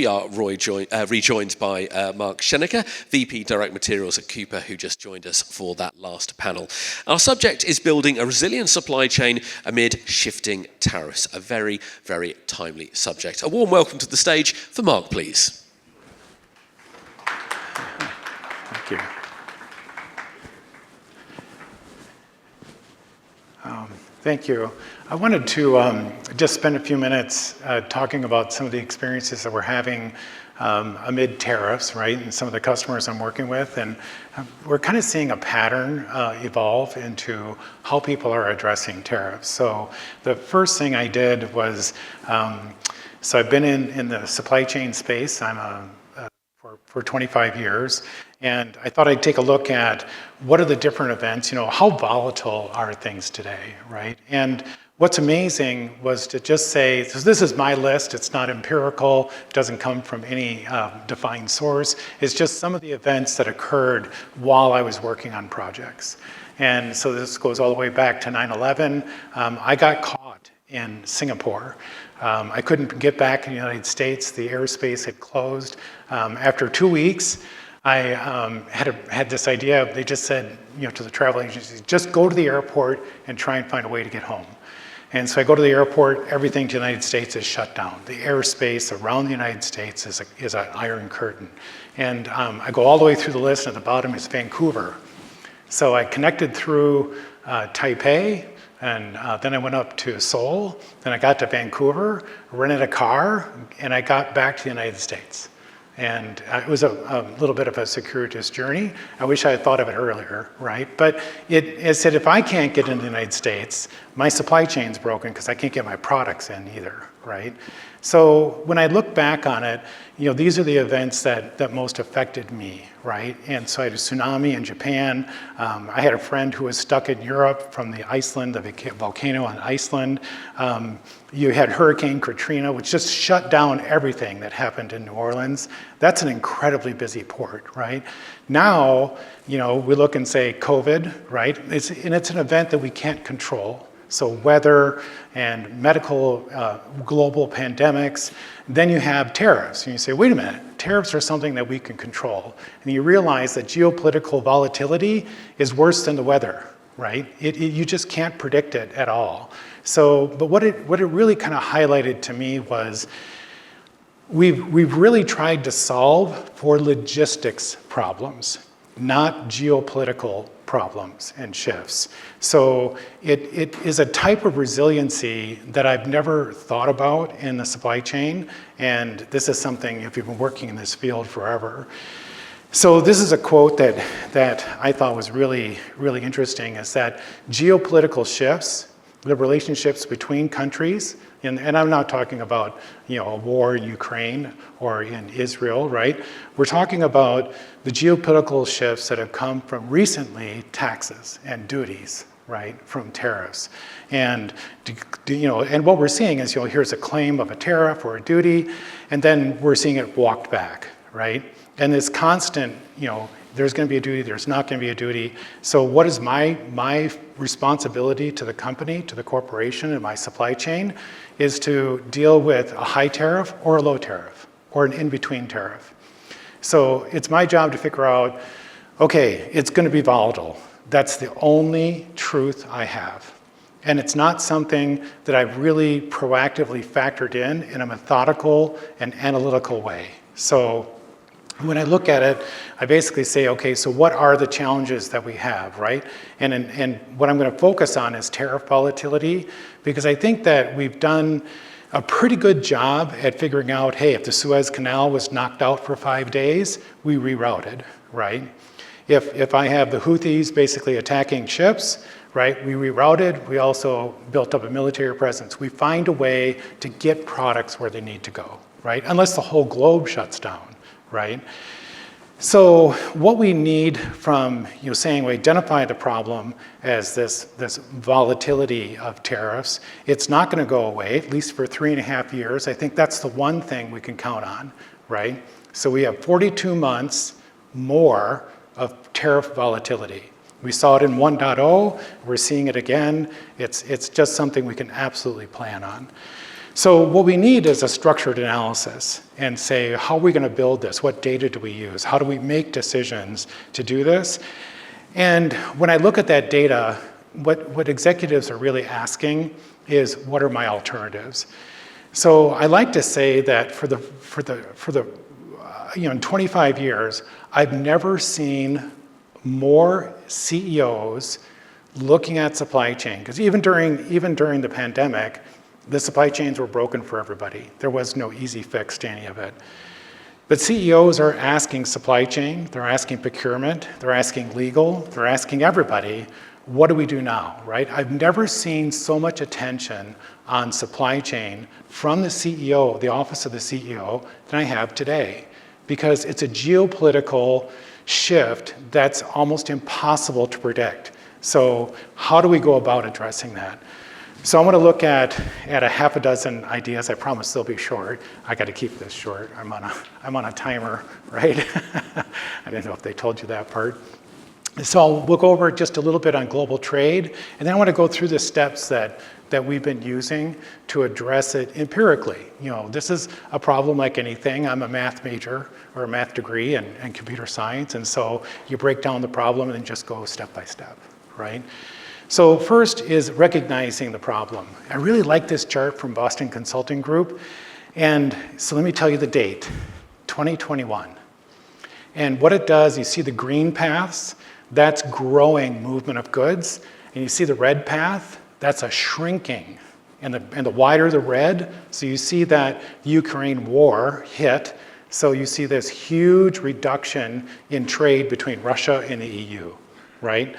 we are rejoined by Mark Schenecker, VP Direct Materials at Coupa, who just joined us for that last panel. Our subject is building a resilient supply chain amid shifting tariffs, a very, very timely subject. A warm welcome to the stage for Mark, please. Thank you. Thank you. I wanted to just spend a few minutes talking about some of the experiences that we're having amid tariffs, right, and some of the customers I'm working with. And we're kind of seeing a pattern evolve into how people are addressing tariffs. So the first thing I did was, so I've been in the supply chain space. I'm for 25 years. And I thought I'd take a look at what are the different events, how volatile are things today, right? And what's amazing was to just say, so this is my list, it's not empirical, it doesn't come from any defined source, it's just some of the events that occurred while I was working on projects. And so this goes all the way back to 9/11. I got caught in Singapore. I couldn't get back in the United States, the airspace had closed. After 2 weeks, I had this idea. They just said, to the travel agencies, just go to the airport and try and find a way to get home. And so I go to the airport, everything to the United States is shut down. The airspace around the United States is an iron curtain. And I go all the way through the list, and at the bottom is Vancouver. So I connected through Taipei, and then I went up to Seoul, then I got to Vancouver, rented a car, and I got back to the United States. And it was a little bit of a circuitous journey. I wish I had thought of it earlier, right? But it said, if I can't get into the United States, my supply chain's broken because I can't get my products in either, right? So when I look back on it, these are the events that most affected me, right? And so I had a tsunami in Japan. I had a friend who was stuck in Europe from the volcano on Iceland. You had Hurricane Katrina, which just shut down everything that happened in New Orleans. That's an incredibly busy port, right? Now, we look and say COVID, right? It's an event that we can't control. So weather and medical global pandemics. Then you have tariffs. And you say, wait a minute, tariffs are something that we can control. And you realize that geopolitical volatility is worse than the weather, right? You just can't predict it at all. So, but what it really kind of highlighted to me was we've really tried to solve for logistics problems, not geopolitical problems and shifts. So it is a type of resiliency that I've never thought about in the supply chain. And this is something, if you've been working in this field forever. So this is a quote that I thought was really, really interesting, is that geopolitical shifts, the relationships between countries, and I'm not talking about a war in Ukraine or in Israel, right? We're talking about the geopolitical shifts that have come from recently taxes and duties, right, from tariffs. And and what we're seeing is here's a claim of a tariff or a duty, and then we're seeing it walked back, right? And this constant, there's going to be a duty, there's not going to be a duty. So what is my responsibility to the company, to the corporation, and my supply chain is to deal with a high tariff or a low tariff or an in-between tariff. So it's my job to figure out, okay, it's going to be volatile. That's the only truth I have. And it's not something that I've really proactively factored in a methodical and analytical way. So when I look at it, I basically say, okay, so what are the challenges that we have, right? And what I'm going to focus on is tariff volatility, because I think that we've done a pretty good job at figuring out, hey, if the Suez Canal was knocked out for 5 days, we rerouted, right? If I have the Houthis basically attacking ships, right, we rerouted. We also built up a military presence. We find a way to get products where they need to go, right? Unless the whole globe shuts down. Right? So what we need from saying we identify the problem as this volatility of tariffs, it's not going to go away, at least for 3.5 years. I think that's the one thing we can count on, right? So we have 42 months more of tariff volatility. We saw it in 1.0, we're seeing it again. It's just something we can absolutely plan on. So what we need is a structured analysis and say, how are we going to build this? What data do we use? How do we make decisions to do this? And when I look at that data, what executives are really asking is, what are my alternatives? So I like to say that in 25 years, I've never seen more CEOs looking at supply chain, because even during the pandemic, the supply chains were broken for everybody. There was no easy fix to any of it. But CEOs are asking supply chain, they're asking procurement, they're asking legal, they're asking everybody, what do we do now, right? I've never seen so much attention on supply chain from the CEO, the office of the CEO, than I have today, because it's a geopolitical shift that's almost impossible to predict. So how do we go about addressing that? So I want to look at a half a dozen ideas. I promise they'll be short. I got to keep this short. I'm on a timer, right? I didn't know if they told you that part. So we'll go over just a little bit on global trade, and then I want to go through the steps that we've been using to address it empirically. This is a problem like anything. I'm a math major or a math degree and computer science, and so you break down the problem and then just go step by step, right? So first is recognizing the problem. I really like this chart from Boston Consulting Group, and so let me tell you the date, 2021. And what it does, you see the green paths, that's growing movement of goods, and you see the red path, that's a shrinking. And the wider the red, so you see that Ukraine war hit, so you see this huge reduction in trade between Russia and the EU, right?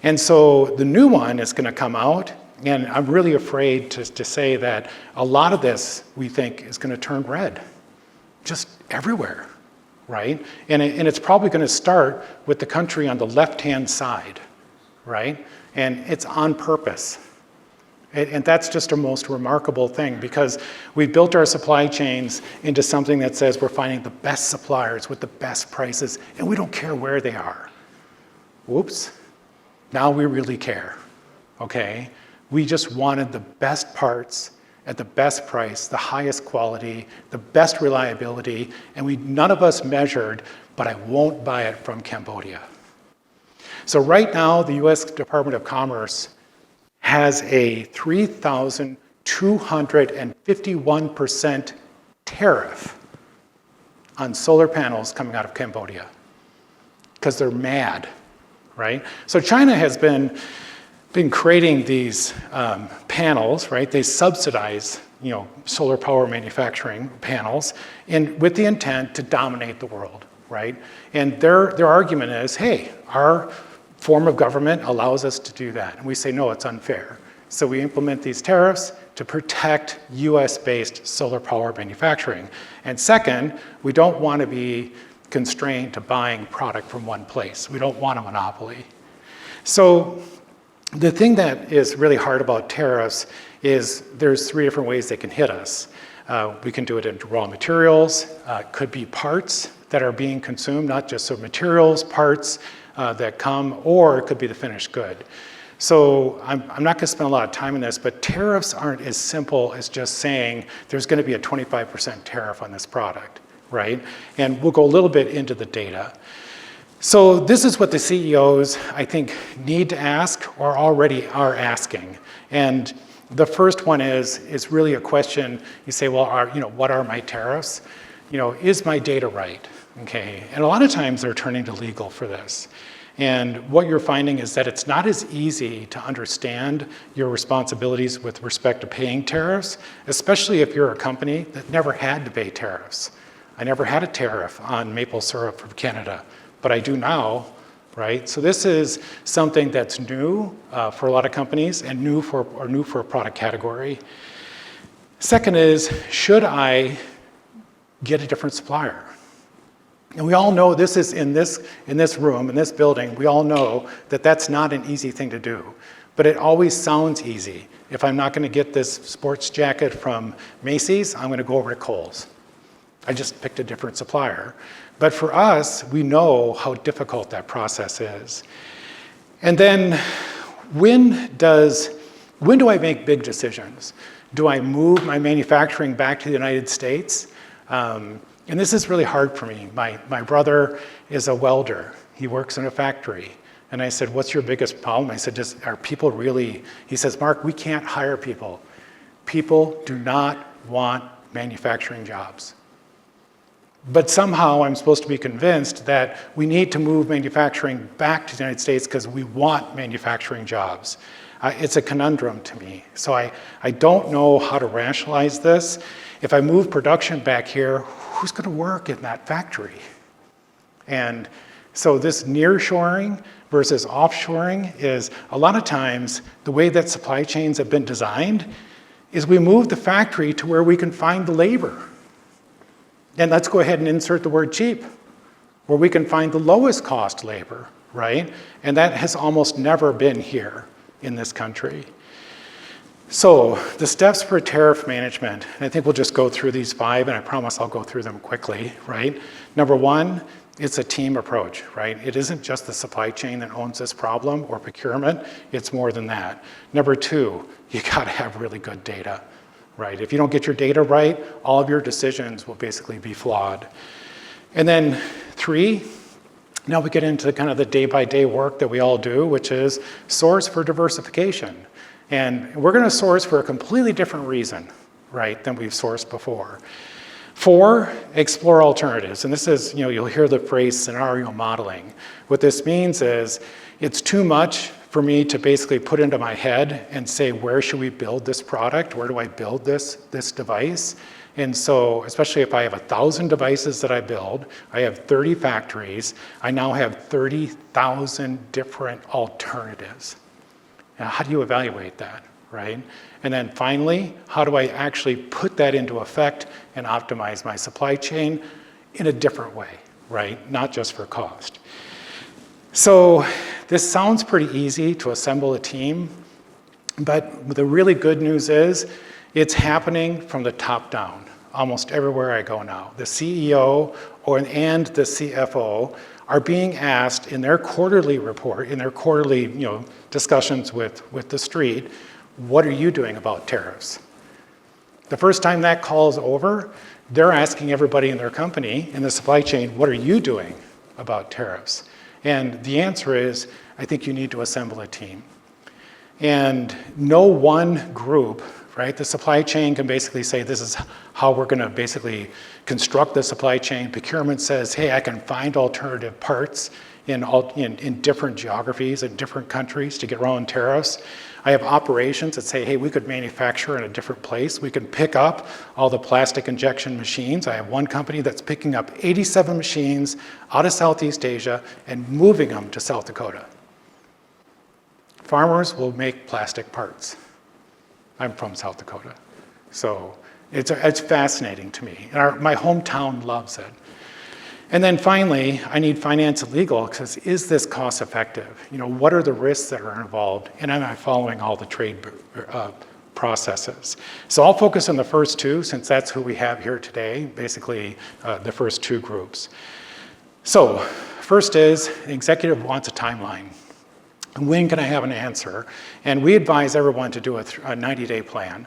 And so the new one is going to come out, and I'm really afraid to say that a lot of this, we think, is going to turn red, just everywhere, right? And it's probably going to start with the country on the left-hand side, right? And it's on purpose. And that's just a most remarkable thing, because we've built our supply chains into something that says we're finding the best suppliers with the best prices, and we don't care where they are. Whoops. Now we really care, okay? We just wanted the best parts at the best price, the highest quality, the best reliability, and none of us measured, but I won't buy it from Cambodia. So right now, the US Department of Commerce has a 3,251% tariff on solar panels coming out of Cambodia, because they're mad. Right? So China has been creating these panels, right? They subsidize, solar power manufacturing panels, and with the intent to dominate the world, right? And their argument is, hey, our form of government allows us to do that. And we say, no, it's unfair. So we implement these tariffs to protect US-based solar power manufacturing. And second, we don't want to be constrained to buying product from one place. We don't want a monopoly. So the thing that is really hard about tariffs is there's 3 different ways they can hit us. We can do it in raw materials, could be parts that are being consumed, not just so materials, parts that come, or it could be the finished good. So I'm not going to spend a lot of time on this, but tariffs aren't as simple as just saying there's going to be a 25% tariff on this product. Right? And we'll go a little bit into the data. So this is what the CEOs, I think, need to ask or already are asking. And the first one is really a question. You say, well, what are my tariffs? Is my data right? Okay. And a lot of times they're turning to legal for this. And what you're finding is that it's not as easy to understand your responsibilities with respect to paying tariffs, especially if you're a company that never had to pay tariffs. I never had a tariff on maple syrup from Canada, but I do now, right? So this is something that's new for a lot of companies and new for a product category. Second is, should I get a different supplier? And we all know this is in this room, in this building, we all know that that's not an easy thing to do, but it always sounds easy. If I'm not going to get this sports jacket from Macy's, I'm going to go over to Kohl's. I just picked a different supplier. But for us, we know how difficult that process is. And then when does When do I make big decisions? Do I move my manufacturing back to the United States? And this is really hard for me. My brother is a welder. He works in a factory. And I said, what's your biggest problem? I said, are people really, he says, Mark, we can't hire people. People do not want manufacturing jobs. But somehow I'm supposed to be convinced that we need to move manufacturing back to the United States because we want manufacturing jobs. It's a conundrum to me. So I don't know how to rationalize this. If I move production back here, who's going to work in that factory? And so this nearshoring versus offshoring is a lot of times the way that supply chains have been designed is we move the factory to where we can find the labor. And let's go ahead and insert the word cheap, where we can find the lowest cost labor, right? And that has almost never been here in this country. So the steps for tariff management, and I think we'll just go through these 5, and I promise I'll go through them quickly, right? Number 1, it's a team approach, right? It isn't just the supply chain that owns this problem or procurement, it's more than that. Number 2, you gotta have really good data, right? If you don't get your data right, all of your decisions will basically be flawed. And then 3, now we get into kind of the day-by-day work that we all do, which is source for diversification. And we're gonna source for a completely different reason, right, than we've sourced before. 4, explore alternatives. And this is, you'll hear the phrase scenario modeling. What this means is it's too much for me to basically put into my head and say, where should we build this product? Where do I build this device? And so, especially if I have 1,000 devices that I build, I have 30 factories, I now have 30,000 different alternatives. Now, how do you evaluate that, right? And then finally, how do I actually put that into effect and optimize my supply chain in a different way, right? Not just for cost. So this sounds pretty easy to assemble a team, but the really good news is it's happening from the top down, almost everywhere I go now. The CEO and the CFO are being asked in their quarterly report, in their quarterly discussions with the street, what are you doing about tariffs? The first time that call's over, they're asking everybody in their company, in the supply chain, what are you doing about tariffs? And the answer is, I think you need to assemble a team. And no one group, right? The supply chain can basically say, this is how we're gonna basically construct the supply chain. Procurement says, hey, I can find alternative parts in different geographies, in different countries to get around tariffs. I have operations that say, hey, we could manufacture in a different place. We can pick up all the plastic injection machines. I have one company that's picking up 87 machines out of Southeast Asia and moving them to South Dakota. Farmers will make plastic parts. I'm from South Dakota. So it's fascinating to me. And my hometown loves it. And then finally, I need finance and legal because is this cost effective? What are the risks that are involved? And am I following all the trade processes? So I'll focus on the first 2 since that's who we have here today, basically the first 2 groups. So first is the executive wants a timeline. When can I have an answer? And we advise everyone to do a 90-day plan,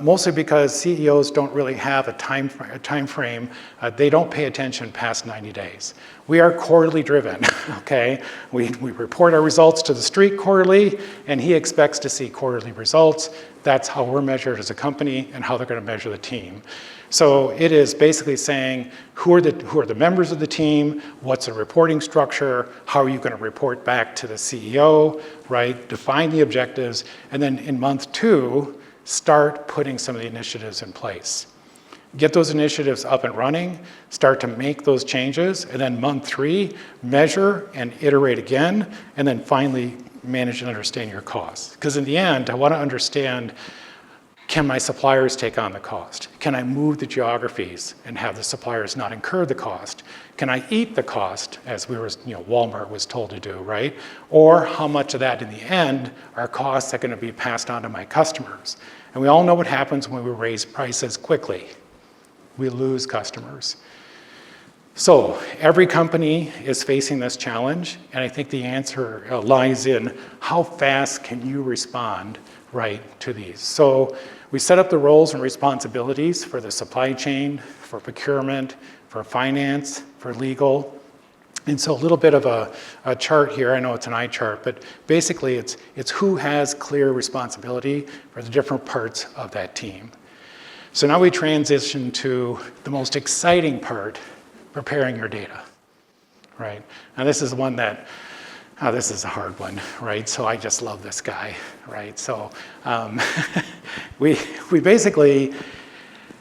mostly because CEOs don't really have a time frame. They don't pay attention past 90 days. We are quarterly driven, okay? We report our results to the street quarterly, and he expects to see quarterly results. That's how we're measured as a company and how they're gonna measure the team. So it is basically saying, who are the members of the team? What's the reporting structure? How are you going to report back to the CEO, right? Define the objectives. And then in month 2, start putting some of the initiatives in place. Get those initiatives up and running, start to make those changes. And then month 3, measure and iterate again. And then finally, manage and understand your costs. Because in the end, I want to understand, can my suppliers take on the cost? Can I move the geographies and have the suppliers not incur the cost? Can I eat the cost, as Walmart was told to do, right? Or how much of that in the end are costs that are going to be passed on to my customers? And we all know what happens when we raise prices quickly. We lose customers. So every company is facing this challenge, and I think the answer lies in how fast can you respond, right, to these. So we set up the roles and responsibilities for the supply chain, for procurement, for finance, for legal. And so a little bit of a chart here. I know it's an eye chart, but basically it's who has clear responsibility for the different parts of that team. So now we transition to the most exciting part, preparing your data, right? Now this is one that, this is a hard one, right? So I just love this guy, right? So we basically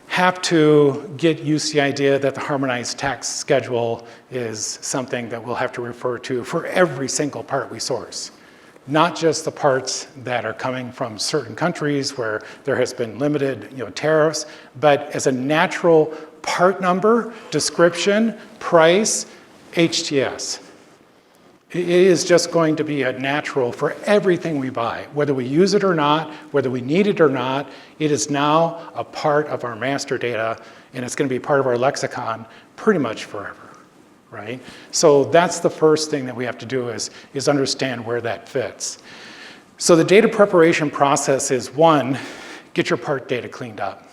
have to get used to the idea that the harmonized tax schedule is something that we'll have to refer to for every single part we source. Not just the parts that are coming from certain countries where there has been limited tariffs, but as a natural part number, description, price, HTS. It is just going to be a natural for everything we buy. Whether we use it or not, whether we need it or not, it is now a part of our master data, and it's going to be part of our lexicon pretty much forever, right? So that's the first thing that we have to do is understand where that fits. So the data preparation process is, one, get your part data cleaned up.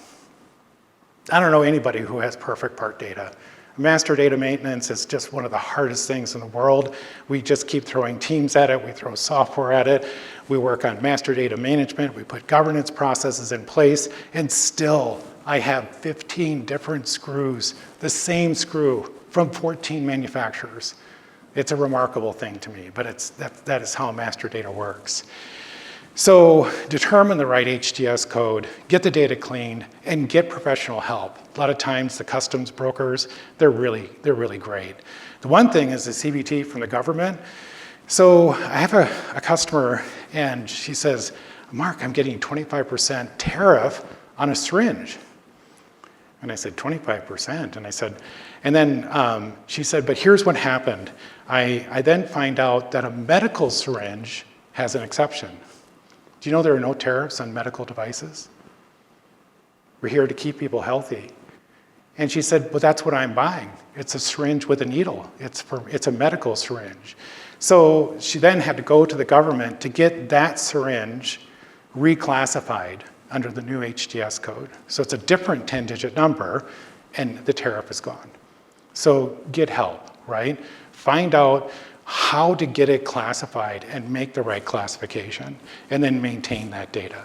I don't know anybody who has perfect part data. Master data maintenance is just one of the hardest things in the world. We just keep throwing teams at it. We throw software at it. We work on master data management. We put governance processes in place. And still, I have 15 different screws, the same screw from 14 manufacturers. It's a remarkable thing to me, but that is how master data works. So determine the right HTS code, get the data cleaned, and get professional help. A lot of times the customs brokers, they're really great. The one thing is the CBT from the government. So I have a customer and she says, Mark, I'm getting 25% tariff on a syringe. And I said, 25%? And I said, and then she said, but here's what happened. I then find out that a medical syringe has an exception. Do you know there are no tariffs on medical devices? We're here to keep people healthy. And she said, well, that's what I'm buying. It's a syringe with a needle. It's a medical syringe. So she then had to go to the government to get that syringe reclassified under the new HTS code. So it's a different 10-digit number, and the tariff is gone. So get help, right? Find out how to get it classified and make the right classification, and then maintain that data.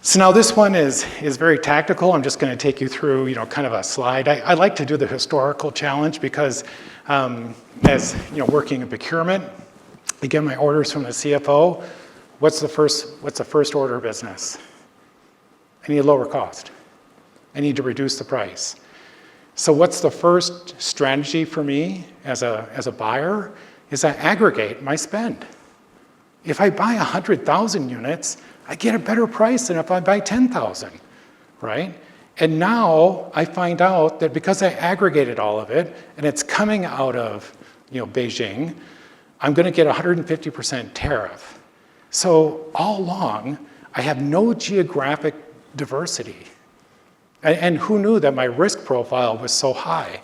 So now this one is very tactical. I'm just going to take you through, kind of a slide. I like to do the historical challenge because, as working in procurement, I get my orders from the CFO. What's the first order of business? I need a lower cost. I need to reduce the price. So what's the first strategy for me as a buyer is I aggregate my spend. If I buy 100,000 units, I get a better price than if I buy 10,000, right? And now I find out that because I aggregated all of it and it's coming out of Beijing, I'm going to get 150% tariff. So all along, I have no geographic diversity. And who knew that my risk profile was so high?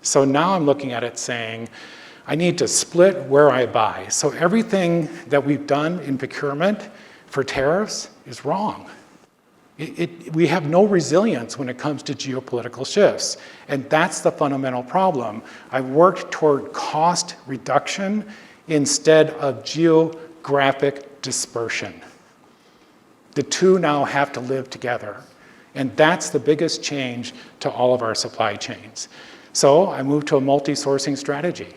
So now I'm looking at it saying, I need to split where I buy. So everything that we've done in procurement for tariffs is wrong. We have no resilience when it comes to geopolitical shifts. And that's the fundamental problem. I've worked toward cost reduction instead of geographic dispersion. The two now have to live together. And that's the biggest change to all of our supply chains. So I moved to a multi-sourcing strategy.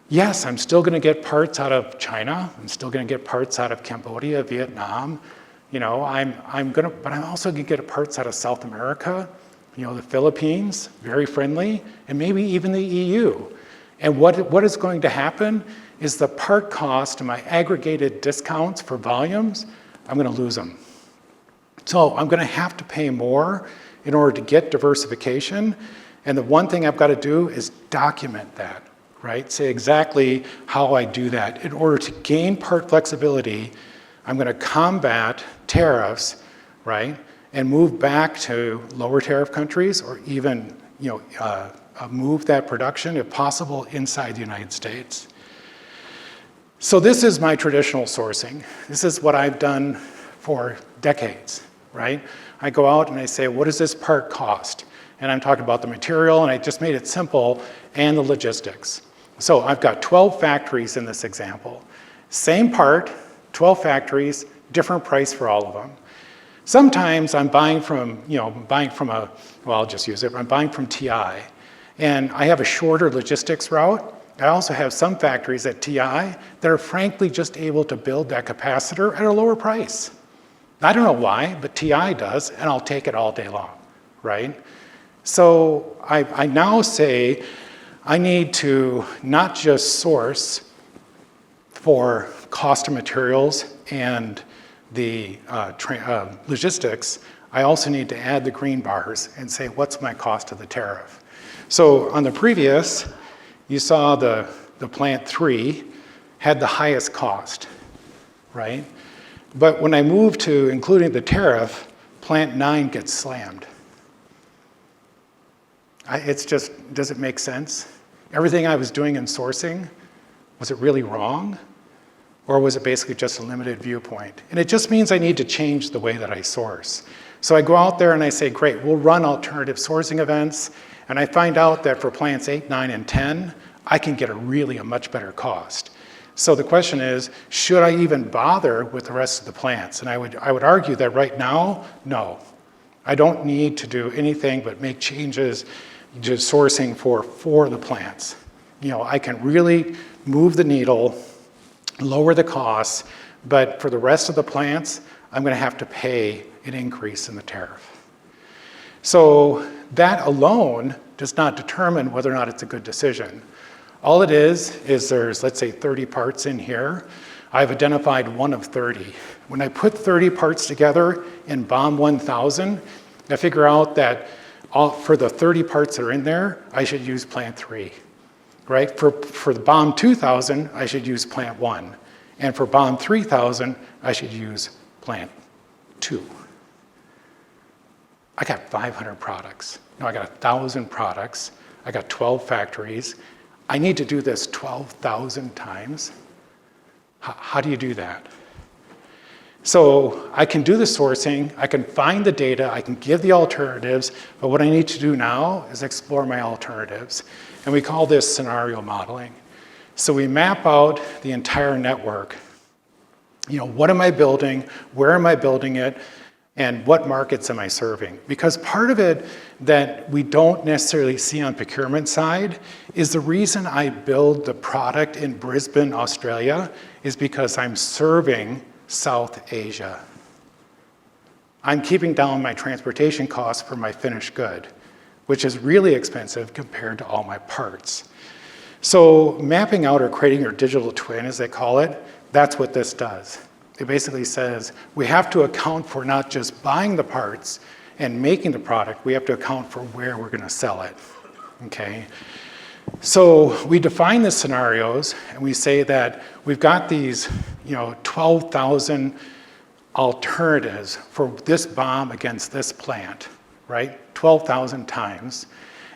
Yes, I'm still going to get parts out of China. I'm still going to get parts out of Cambodia, Vietnam. But I'm also going to get parts out of South America, the Philippines, very friendly, and maybe even the EU. And what is going to happen is the part cost and my aggregated discounts for volumes, I'm going to lose them. So I'm going to have to pay more in order to get diversification. And the one thing I've got to do is document that, right? Say exactly how I do that. In order to gain part flexibility, I'm going to combat tariffs, right? And move back to lower tariff countries or even, move that production, if possible, inside the United States. So this is my traditional sourcing. This is what I've done for decades, right? I go out and I say, what does this part cost? And I'm talking about the material, and I just made it simple, and the logistics. So I've got 12 factories in this example. Same part, 12 factories, different price for all of them. Sometimes I'm buying from, I'll just use it, I'm buying from TI, and I have a shorter logistics route. I also have some factories at TI that are frankly just able to build that capacitor at a lower price. I don't know why, but TI does, and I'll take it all day long, right? So I now say I need to not just source for cost of materials and the logistics, I also need to add the green bars and say, what's my cost of the tariff? So on the previous, you saw the plant 3 had the highest cost, right? But when I move to including the tariff, plant 9 gets slammed. It's just, does it make sense? Everything I was doing in sourcing, was it really wrong? Or was it basically just a limited viewpoint? And it just means I need to change the way that I source. So I go out there and I say, great, we'll run alternative sourcing events. And I find out that for plants 8, 9, and 10, I can get a much better cost. So the question is, should I even bother with the rest of the plants? And I would argue that right now, no. I don't need to do anything but make changes to sourcing for the plants. I can really move the needle, lower the costs, but for the rest of the plants, I'm going to have to pay an increase in the tariff. So that alone does not determine whether or not it's a good decision. All it is there's, let's say, 30 parts in here. I've identified one of 30. When I put 30 parts together in BOM 1000, I figure out that for the 30 parts that are in there, I should use plant 3, right? For the BOM 2000, I should use plant 1. And for BOM 3000, I should use plant 2. I got 500 products. No, I got 1,000 products. I got 12 factories. I need to do this 12,000 times. How do you do that? So I can do the sourcing, I can find the data, I can give the alternatives, but what I need to do now is explore my alternatives. And we call this scenario modeling. So we map out the entire network. What am I building? Where am I building it? And what markets am I serving? Because part of it that we don't necessarily see on procurement side is the reason I build the product in Brisbane, Australia, is because I'm serving South Asia. I'm keeping down my transportation costs for my finished good, which is really expensive compared to all my parts. So mapping out or creating your digital twin, as they call it, that's what this does. It basically says we have to account for not just buying the parts and making the product, we have to account for where we're going to sell it, okay? So we define the scenarios and we say that we've got these 12,000 alternatives for this BOM against this plant, right? 12,000 times.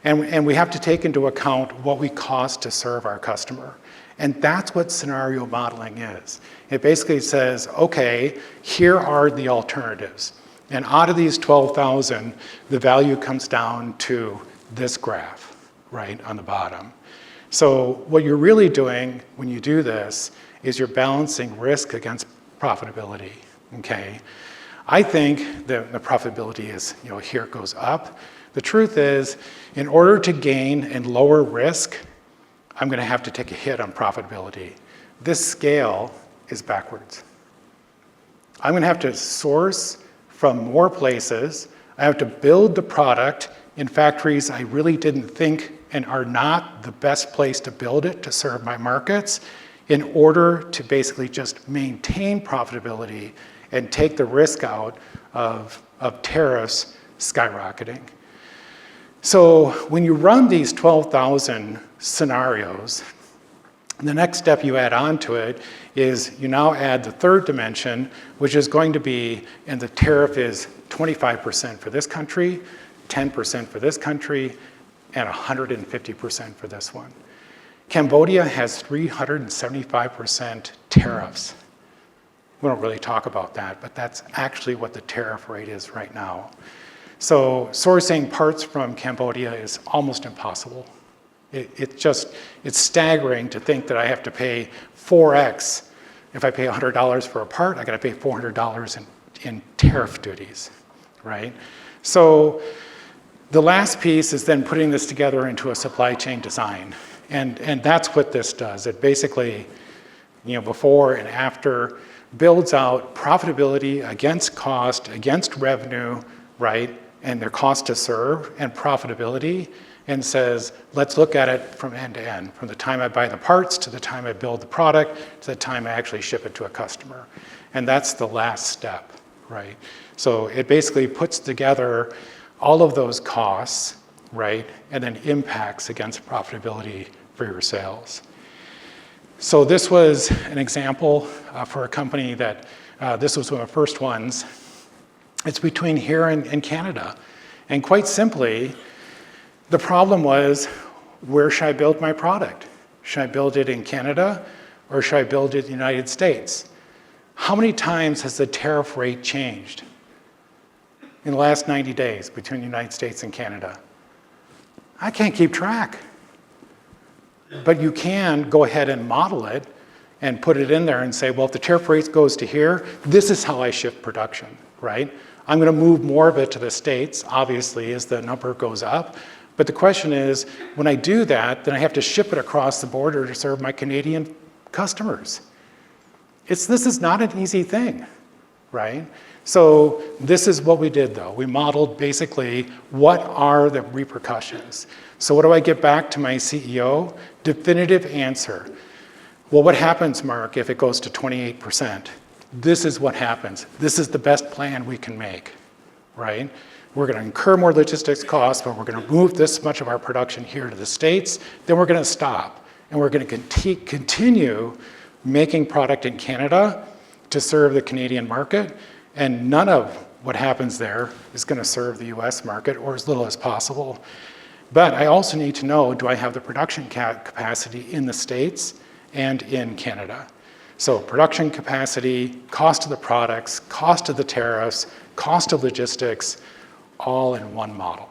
And we have to take into account what we cost to serve our customer. And that's what scenario modeling is. It basically says, okay, here are the alternatives. And out of these 12,000, the value comes down to this graph, right, on the bottom. So what you're really doing when you do this is you're balancing risk against profitability, okay? I think that the profitability is, here it goes up. The truth is, in order to gain and lower risk, I'm going to have to take a hit on profitability. This scale is backwards. I'm going to have to source from more places. I have to build the product in factories I really didn't think and are not the best place to build it to serve my markets in order to basically just maintain profitability and take the risk out of tariffs skyrocketing. So when you run these 12,000 scenarios, the next step you add on to it is you now add the third dimension, which is going to be, and the tariff is 25% for this country, 10% for this country, and 150% for this one. Cambodia has 375% tariffs. We don't really talk about that, but that's actually what the tariff rate is right now. So sourcing parts from Cambodia is almost impossible. It's staggering to think that I have to pay 4x. If I pay $100 for a part, I got to pay $400 in tariff duties, right? So the last piece is then putting this together into a supply chain design. And that's what this does. It basically, before and after, builds out profitability against cost, against revenue, right? And their cost to serve and profitability, and says, let's look at it from end to end, from the time I buy the parts to the time I build the product to the time I actually ship it to a customer. And that's the last step, right? So it basically puts together all of those costs, right? And then impacts against profitability for your sales. So this was an example for a company that, this was one of the first ones. It's between here and Canada. And quite simply, the problem was, where should I build my product? Should I build it in Canada or should I build it in the United States? How many times has the tariff rate changed in the last 90 days between the United States and Canada? I can't keep track. But you can go ahead and model it and put it in there and say, well, if the tariff rate goes to here, this is how I shift production, right? I'm going to move more of it to the States, obviously, as the number goes up. But the question is, when I do that, then I have to ship it across the border to serve my Canadian customers. This is not an easy thing, right? So this is what we did, though. We modeled basically what are the repercussions. So what do I get back to my CEO? Definitive answer. Well, what happens, Mark, if it goes to 28%? This is what happens. This is the best plan we can make, right? We're going to incur more logistics costs, but we're going to move this much of our production here to the States. Then we're going to stop, and we're going to continue making product in Canada to serve the Canadian market, and none of what happens there is going to serve the US market, or as little as possible. But I also need to know, do I have the production capacity in the States and in Canada? So production capacity, cost of the products, cost of the tariffs, cost of logistics, all in one model.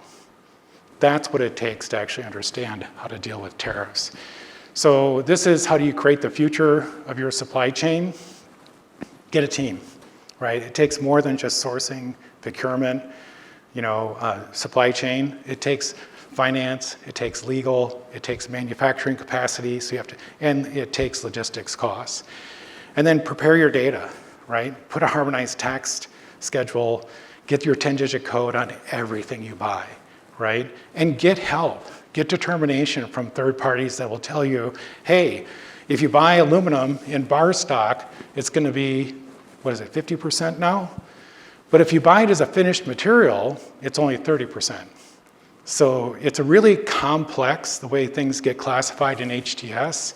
That's what it takes to actually understand how to deal with tariffs. So this is how do you create the future of your supply chain? Get a team, right? It takes more than just sourcing, procurement, supply chain. It takes finance, it takes legal, it takes manufacturing capacity, and it takes logistics costs. And then prepare your data, right? Put a harmonized tax schedule, get your 10-digit code on everything you buy, right? And get help, get determination from third parties that will tell you, hey, if you buy aluminum in bar stock, it's gonna be, 50% now? But if you buy it as a finished material, it's only 30%. So it's a really complex, the way things get classified in HTS.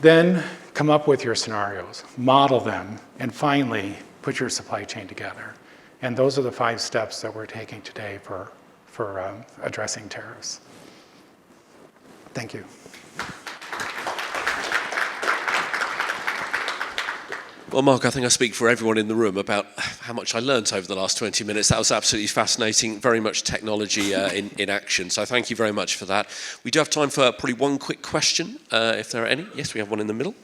Then come up with your scenarios, model them, and finally put your supply chain together. And those are the 5 steps that we're taking today for addressing tariffs. Thank you. Well, Mark, I think I speak for everyone in the room about how much I learnt over the last 20 minutes. That was absolutely fascinating, very much technology in action. So thank you very much for that. We do have time for probably one quick question, if there are any. Yes, we have one in the middle.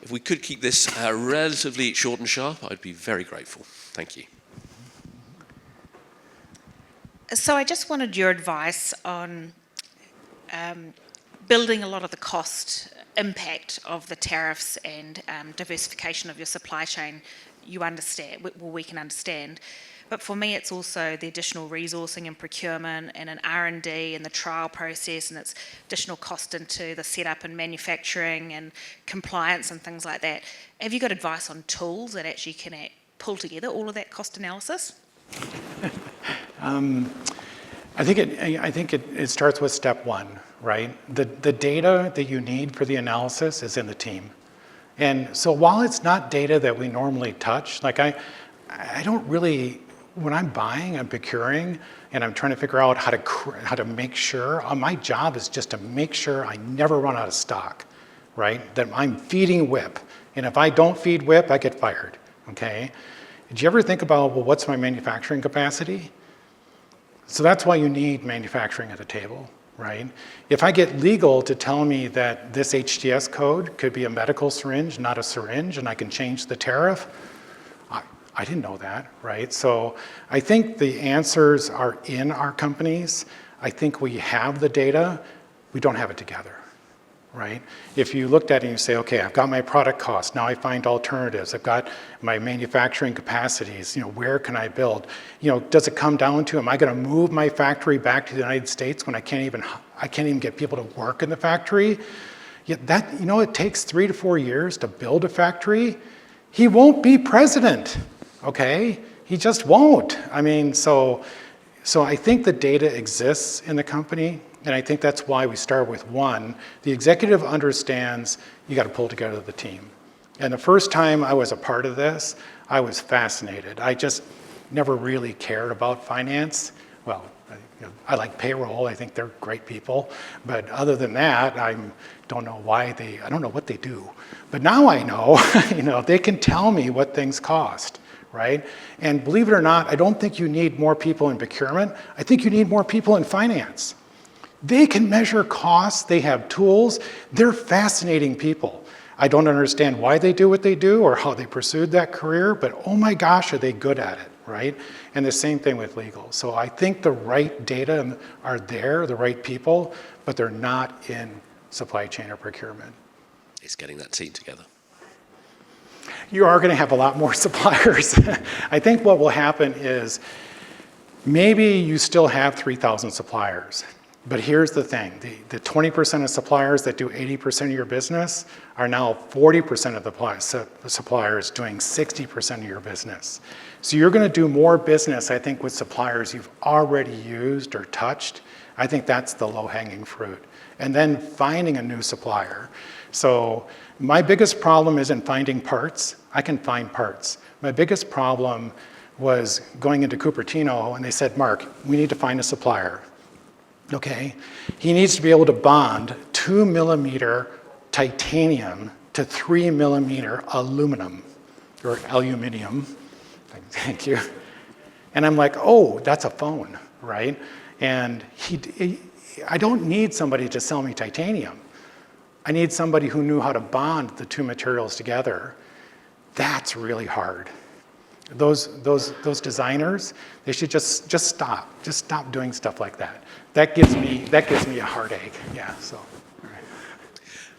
If we could keep this relatively short and sharp, I'd be very grateful. Thank you. So I just wanted your advice on building a lot of the cost impact of the tariffs and diversification of your supply chain. You understand, well, we can understand. But for me, it's also the additional resourcing and procurement and an R&D and the trial process, and its additional cost into the setup and manufacturing and compliance and things like that. Have you got advice on tools that actually can pull together all of that cost analysis? I think it starts with step 1, right? The data that you need for the analysis is in the team. And so while it's not data that we normally touch, like I don't really, when I'm buying, I'm procuring, and I'm trying to figure out how to make sure, my job is just to make sure I never run out of stock, right? That I'm feeding WIP And if I don't feed WIP, I get fired, okay? Did you ever think about, well, what's my manufacturing capacity? So that's why you need manufacturing at the table, right? If I get legal to tell me that this HTS code could be a medical syringe, not a syringe, and I can change the tariff, I didn't know that, right? So I think the answers are in our companies. I think we have the data, we don't have it together, right? If you looked at it and you say, okay, I've got my product cost, now I find alternatives, I've got my manufacturing capacities, where can I build? Does it come down to, am I gonna move my factory back to the United States when I can't even get people to work in the factory? Yet that, it takes 3 to 4 years to build a factory. He won't be president, okay? He just won't. I mean, so I think the data exists in the company, and I think that's why we start with one. The executive understands you got to pull together the team. And the first time I was a part of this, I was fascinated. I just never really cared about finance. Well, I like payroll. I think they're great people. But other than that, I don't know what they do. But now I know, they can tell me what things cost, right? And believe it or not, I don't think you need more people in procurement. I think you need more people in finance. They can measure costs, they have tools, they're fascinating people. I don't understand why they do what they do or how they pursued that career, but oh my gosh, are they good at it, right? And the same thing with legal. So I think the right data are there, the right people, but they're not in supply chain or procurement. It's getting that team together. You are going to have a lot more suppliers. I think what will happen is maybe you still have 3,000 suppliers. But here's the thing, the 20% of suppliers that do 80% of your business are now 40% of the suppliers doing 60% of your business. So you're going to do more business, I think, with suppliers you've already used or touched. I think that's the low-hanging fruit. And then finding a new supplier. So my biggest problem isn't finding parts. I can find parts. My biggest problem was going into Cupertino and they said, Mark, we need to find a supplier. Okay, he needs to be able to bond 2 millimeter titanium to 3 millimeter aluminum, or aluminium, thank you. And I'm like, oh, that's a phone, right? And I don't need somebody to sell me titanium. I need somebody who knew how to bond the two materials together. That's really hard. Those designers, they should just stop doing stuff like that. That gives me a heartache. Yeah. So. All right.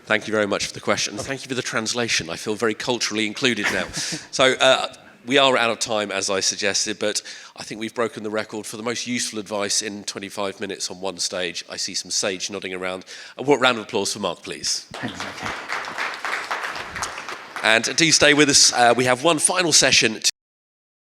Thank you very much for the question. Okay. Thank you for the translation. I feel very culturally included now. So we are out of time, as I suggested, but I think we've broken the record for the most useful advice in 25 minutes on one stage. I see some sage nodding around. A round of applause for Mark, please. And do stay with us. We have one final session.